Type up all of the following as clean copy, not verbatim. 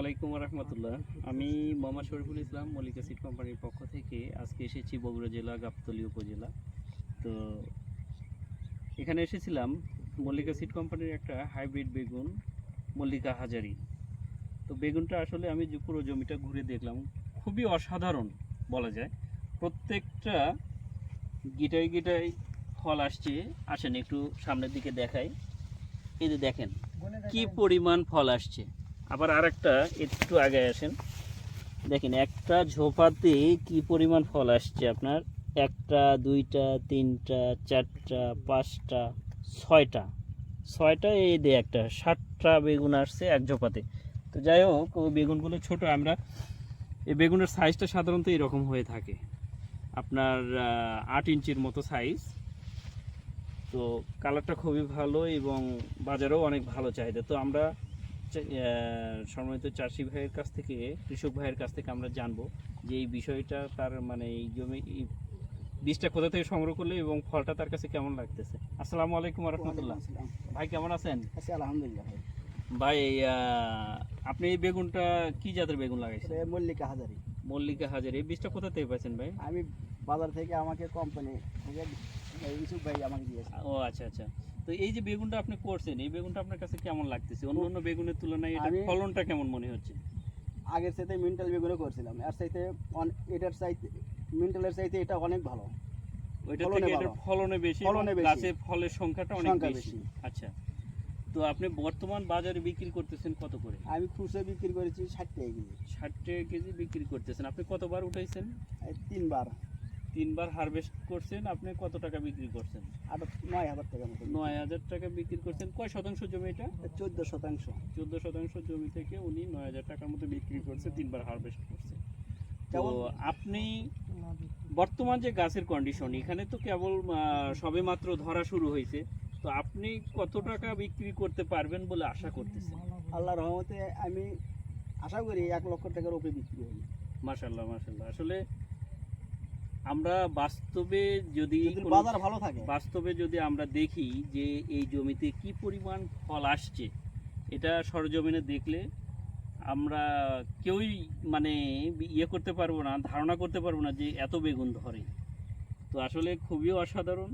ওয়ালাইকুম রহমতুল্লাহ। আমি মোহাম্মদ শরীফুল ইসলাম, মল্লিকা সিড কোম্পানির পক্ষ থেকে আজকে এসেছি বগুড়া জেলা গাবতলী উপজেলা। তো এখানে এসেছিলাম মল্লিকা সিড কোম্পানির একটা হাইব্রিড বেগুন মল্লিকা হাজারি। তো বেগুনটা আসলে আমি যে পুরো জমিটা ঘুরে দেখলাম, খুবই অসাধারণ বলা যায়। প্রত্যেকটা গিটাই গিটাই ফল আসছে। আসেন একটু সামনের দিকে দেখাই। এই যে দেখেন কি পরিমাণ ফল আসছে। আবার আরেকটা একটু আগে আসেন, দেখেন একটা ঝোপাতে কি পরিমাণ ফল আসছে আপনার। একটা, দুইটা, তিনটা, চারটা, পাঁচটা, ছয়টা, এই দিয়ে একটা 7টা বেগুন আসছে এক ঝোপাতে। তো যাই হোক, ওই বেগুনগুলো ছোট। আমরা এই বেগুনের সাইজটা সাধারণত এরকম হয়ে থাকে, আপনার 8 ইঞ্চির মতো সাইজ। তো কালারটা খুবই ভালো এবং বাজারেও অনেক ভালো চাহিদা। তো আমরা সম্মানিত চাষি ভাইয়ের কাছ থেকে, কৃষক ভাইয়ের কাছ থেকে আমরা জানবো যে এই বিষয়টা তার মানে এই জমি বীজটা কোথা থেকে সংগ্রহ করলে এবং ফলটা তার কাছে কেমন লাগতেছে। আসসালামু আলাইকুম রহমতুল্লাহ। ভাই কেমন আছেন? আচ্ছা, আলহামদুলিল্লাহ ভাই আপনি এই বেগুনটা কি জাতের বেগুন লাগাইছেন? মল্লিকা হাজারি। মল্লিকা হাজারি। এই বীজটা কোথা থেকে পাইছেন ভাই? আমি বাজার থেকে, আমাকে কোম্পানি থেকে ইউসুফ ভাই আমাকে দিয়েছে। ও আচ্ছা আচ্ছা। তো এই যে বেগুনটা আপনি করছেন, এই বেগুনটা আপনার কাছে কেমন লাগতেছে? অন্য অন্য বেগুনের তুলনায় এটা ফলনটা কেমন মনে হচ্ছে? আগের চাইতে মিন্টাল বেগুনও করছিলাম, এর চাইতে এটার চাইতে মিন্টালের চাইতে এটা অনেক ভালো। ওইটা থেকে এটার ফলনে বেশি, গাছে ফলের সংখ্যাটা অনেক বেশি। আচ্ছা, তো আপনি বর্তমান বাজারে বিক্রি করতেছেন কত করে? আমি খুচরা বিক্রি করেছি 60 টাকা কেজি। 60 টাকা কেজি বিক্রি করতেছেন। আপনি কতবার উঠাইছেন? 3বার। 3বার হারভেস্ট করছেন। আপনি কত টাকা বিক্রি করছেন? 9,000 টাকা মতো। 9,000 টাকা বিক্রি করছেন। কয় শতাংশ জমি এটা? 14%। 14% জমি থেকে উনি 9,000 টাকার মতো বিক্রি করছে, 3বার হারভেস্ট করছে। তো আপনি বর্তমান যে গাছের কন্ডিশন, এখানে তো কেবল সবে মাত্র ধরা শুরু হয়েছে, তো আপনি কত টাকা বিক্রি করতে পারবেন বলে আশা করতেছেন? আল্লাহর রহমতে আমি আশা করি 1 লক্ষ টাকার উপরে বিক্রি হবে। মাশাআল্লাহ মাশাআল্লাহ। আসলে আমরা বাস্তবে যদি বাজার ভালো থাকে, বাস্তবে যদি আমরা দেখি যে এই জমিতে কি পরিমাণ ফল আসছে, এটা সরজমিনে দেখলে আমরা কেউই মানে ইয়ে করতে পারবো না, ধারণা করতে পারবো না যে এত বেগুন ধরে। তো আসলে খুবই অসাধারণ।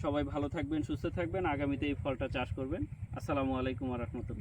সবাই ভালো থাকবেন, সুস্থ থাকবেন, আগামীতে এই ফলটা চাষ করবেন। আসসালামু আলাইকুম ওয়া রাহমাতুল্লাহ।